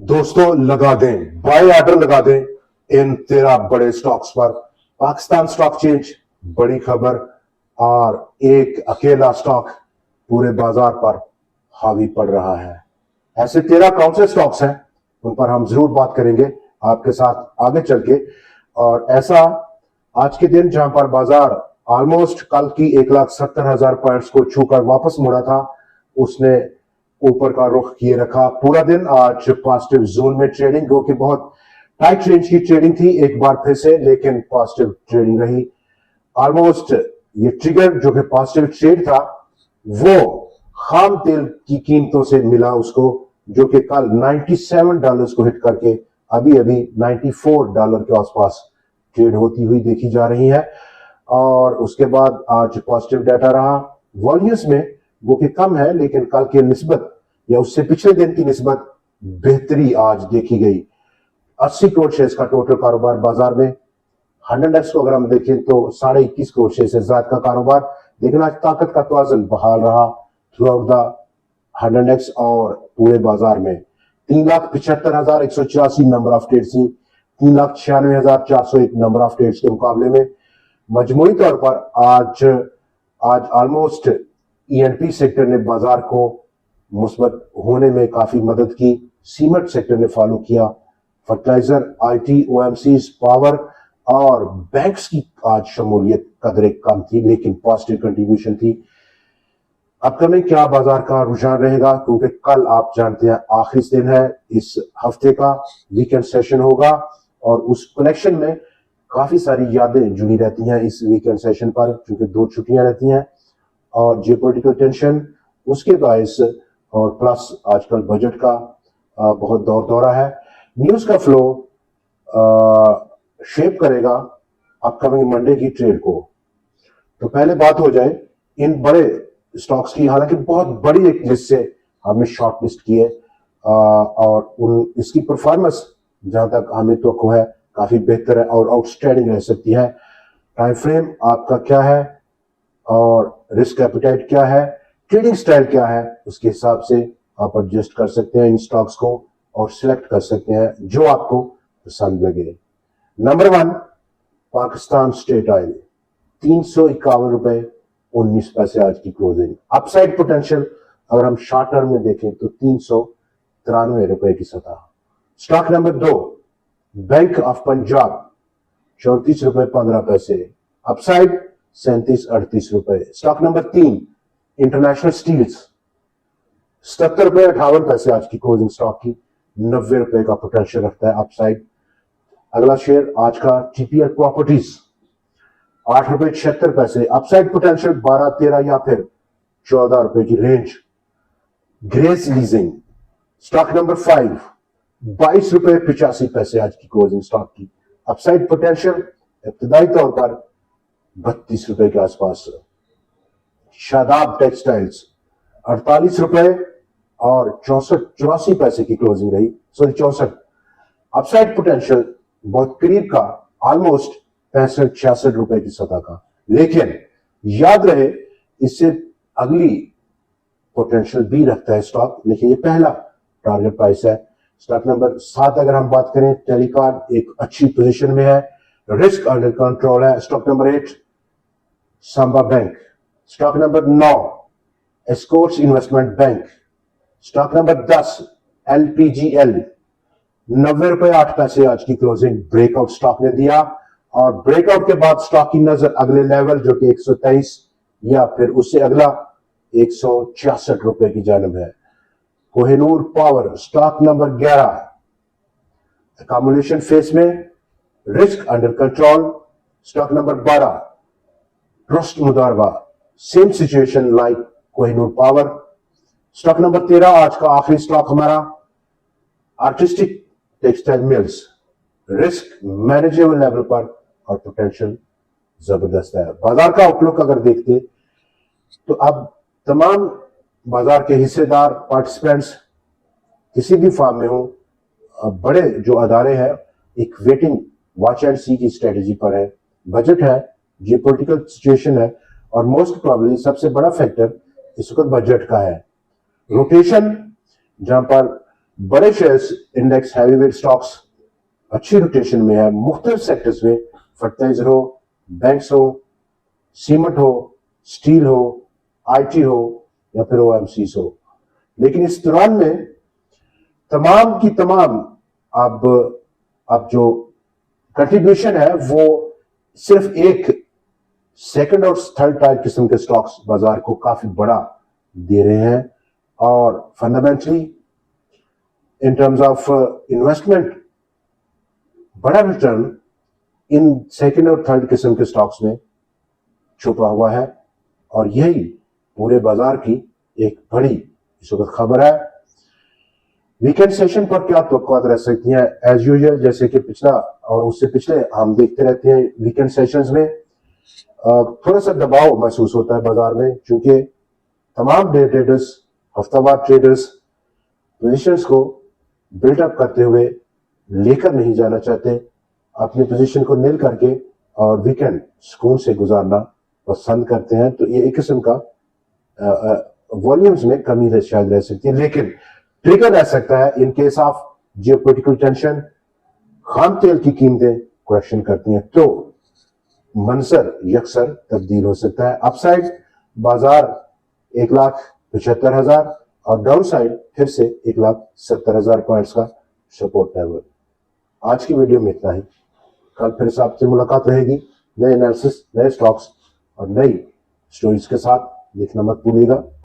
दोस्तों लगा दें, बाय ऑर्डर लगा दें इन 13 बड़े स्टॉक्स पर। पाकिस्तान स्टॉक चेंज बड़ी खबर और एक अकेला स्टॉक पूरे बाजार पर हावी पड़ रहा है। ऐसे 13 कौन से स्टॉक्स हैं उन पर हम जरूर बात करेंगे आपके साथ आगे चल के। और ऐसा आज के दिन जहां पर बाजार ऑलमोस्ट कल की 1,70,000 पॉइंट्स को छूकर वापस मुड़ा था, उसने ऊपर का रुख किए रखा पूरा दिन। आज पॉजिटिव जोन में ट्रेडिंग, जो कि बहुत टाइट रेंज की ट्रेडिंग थी एक बार फिर से, लेकिन पॉजिटिव ट्रेडिंग रही। ऑलमोस्ट ये ट्रिगर जो कि पॉजिटिव ट्रेड था वो खाम तेल की कीमतों से मिला उसको, जो कि कल $97 को हिट करके अभी अभी $94 के आसपास ट्रेड होती हुई देखी जा रही है। और उसके बाद आज पॉजिटिव डाटा रहा वॉल्यूम्स में, वो कि कम है लेकिन कल के निस्बत या उससे पिछले दिन की निस्बत बेहतरी आज देखी गई। 80 करोड़ शेयर्स का टोटल कारोबार बाजार में। 100x को अगर हम देखें तो 21.5 करोड़ शेयर से ज्यादा का कारोबार, लेकिन आज ताकत का तवाज़ुन बहाल रहा थ्रू आउट द 100x और पूरे बाजार में। 3,75,184 नंबर ऑफ ट्रेड्स थी, 3,96,401 नंबर ऑफ ट्रेड्स के मुकाबले में। मजमूई तौर पर आज ऑलमोस्ट ईएनपी सेक्टर ने बाजार को मुस्बत होने में काफी मदद की, सीमेंट सेक्टर ने फॉलो किया, फर्टिलाइजर, आईटी, ओएमसीज, पावर और बैंक्स की आज शमूलियत कदरे कम थी लेकिन पॉजिटिव कंट्रीब्यूशन थी। अपकमिंग क्या बाजार का रुझान रहेगा, क्योंकि कल आप जानते हैं आखिरी दिन है इस हफ्ते का, वीकेंड सेशन होगा और उस कनेक्शन में काफी सारी यादें जुड़ी रहती हैं इस वीकेंड सेशन पर, क्योंकि 2 छुट्टियां रहती हैं और जियोपॉलिटिकल टेंशन उसके बायस, और प्लस आजकल बजट का बहुत दौर दौरा है। न्यूज का फ्लो शेप करेगा अपकमिंग मंडे की ट्रेड को। तो पहले बात हो जाए इन बड़े स्टॉक्स की, हालांकि बहुत बड़ी एक लिस्ट से हमने शॉर्ट लिस्ट की है और इसकी परफॉर्मेंस जहां तक हमें तो है काफी बेहतर है और आउटस्टैंडिंग रह सकती है। टाइम फ्रेम आपका क्या है और रिस्क एपिटाइट क्या है, ट्रेडिंग स्टाइल क्या है, उसके हिसाब से आप एडजस्ट कर सकते हैं इन स्टॉक्स को और सिलेक्ट कर सकते हैं जो आपको पसंद लगे। नंबर 1 पाकिस्तान स्टेट ऑयल, 351 रुपए 19 पैसे आज की क्लोजिंग। अपसाइड पोटेंशियल अगर हम शॉर्ट टर्म में देखें तो 393 रुपए की सतह। Stock number 2 bank of Punjab, 34 रुपए 15 पैसे, अपसाइड 37-38 रुपए। स्टॉक नंबर 3 इंटरनेशनल स्टील्स, 77 रुपए 58 पैसे आज की क्लोजिंग स्टॉक की, 90 रुपए का पोटेंशियल रखता है अपसाइड। अगला शेयर आज का टीपीएल प्रॉपर्टीज, 8 रुपए 76 पैसे, अपसाइड पोटेंशियल 12-13 या फिर 14 रुपए की range. Grace Leasing, stock number 5, 22 रुपए 85 पैसे आज की क्लोजिंग स्टॉक की, अपसाइड पोटेंशियल इब्तदाई तौर पर 32 रुपए के आसपास। शादाब टेक्सटाइल्स, 48 रुपए और 84 पैसे की क्लोजिंग रही, सॉरी 64। अपसाइड पोटेंशियल बहुत करीब का, ऑलमोस्ट 65-66 रुपए की सतह का, लेकिन याद रहे इससे अगली पोटेंशियल भी रखता है स्टॉक, लेकिन ये पहला टारगेट प्राइस है। स्टॉक नंबर 7 अगर हम बात करें, टेलीकॉम एक अच्छी पोजीशन में है, रिस्क अंडर कंट्रोल है। Stock number 8 Samba bank. Stock number 9 Escorts investment bank. Stock number 10 एलपीजीएल, 90 रुपए 8 पैसे आज की क्लोजिंग। ब्रेकआउट स्टॉक ने दिया और ब्रेकआउट के बाद स्टॉक की नजर अगले लेवल जो कि 123 या फिर उससे अगला 166 रुपए की जानब है। Kohinoor power, stock number 11 accommodation phase में, risk under control. Stock number 12 trust Modaraba, same situation like Kohinoor power. Stock number 13 आज का आखिरी स्टॉक हमारा artistic textile mills, risk manageable level पर और पोटेंशियल जबरदस्त है। बाजार का आउटलुक अगर देखते तो अब तमाम बाजार के हिस्सेदार पार्टिसिपेंट्स किसी भी फॉर्म में हो, बड़े जो अदारे हैं एक वेटिंग वॉच एंड सी की स्ट्रेटेजी पर है। बजट है, जियोपॉलिटिकल सिचुएशन है और मोस्ट प्रोबेबली सबसे बड़ा फैक्टर इस वक्त बजट का है। रोटेशन जहां पर बड़े शेयर्स, इंडेक्स, हैवीवेट स्टॉक्स अच्छी रोटेशन में है मुख्तलिफ सेक्टर्स में, फर्टिलाइजर हो, बैंक्स हो, सीमेंट हो, स्टील हो, आईटी हो या फिर ओएमसीज हो। लेकिन इस दौरान में तमाम की तमाम अब जो कंट्रीब्यूशन है वो सिर्फ एक सेकंड और थर्ड टायर किस्म के स्टॉक्स बाजार को काफी बड़ा दे रहे हैं और fundamentally in terms of investment बड़ा रिटर्न इन सेकंड और थर्ड किस्म के स्टॉक्स में छुपा हुआ है और यही पूरे बाजार की एक बड़ी इस वक्त खबर है। वीकेंड सेशन पर क्या तवक्कुआत रह सकती हैं? एज यूजुअल जैसे कि पिछला और उससे पिछले हम देखते रहते हैं वीकेंड सेशंस में थोड़ा सा दबाव महसूस होता है बाजार में, क्योंकि तमाम डे ट्रेडर्स, हफ्तावार ट्रेडर्स पोजीशंस को बिल्डअप करते हुए लेकर नहीं जाना चाहते, अपनी पोजीशन को नील करके और वीकेंड सुकून से गुजारना पसंद करते हैं। तो ये एक किस्म का वॉल्यूम्स में कमी शायद रह सकती है, लेकिन ट्रिगर रह सकता है in case of geopolitical tension, खाम तेल की कीमतें करेक्शन करती हैं तो मंजर यकसर तब्दील हो सकता है। अपसाइड बाजार 1,75,000 और डाउन साइड फिर से 1,70,000 पॉइंट्स का सपोर्ट लेवल। आज की वीडियो में इतना ही, कल फिर से आपसे मुलाकात रहेगी नए एनालिसिस, नए स्टॉक्स और नई स्टोरीज के साथ। देखना मत भूलिएगा।